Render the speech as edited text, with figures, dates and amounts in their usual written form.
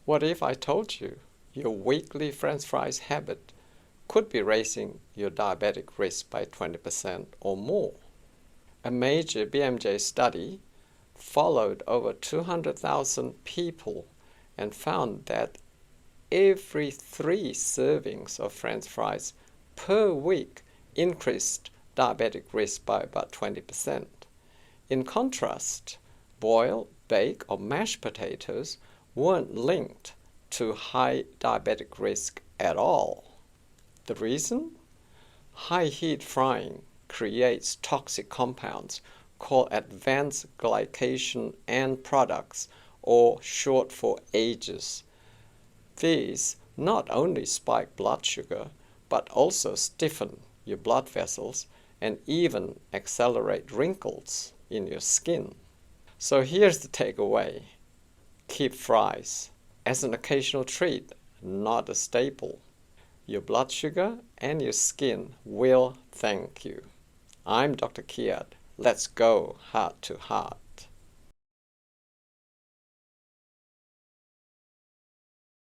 What if I told you your weekly French fries habit could be raising your diabetic risk by 20% or more? A major BMJ study followed over 200,000 people and found that every 3 servings of French fries per week increased diabetic risk by about 20%. In contrast, boiled, baked, or mashed potatoes weren't linked to high diabetic risk at all. The reason? High heat frying creates toxic compounds called advanced glycation end products, or short for AGEs. These not only spike blood sugar, but also stiffen your blood vessels and even accelerate wrinkles in your skin. So here's the takeaway. Keep fries as an occasional treat, not a staple. Your blood sugar and your skin will thank you. I'm Dr. Kiat. Let's go heart to heart.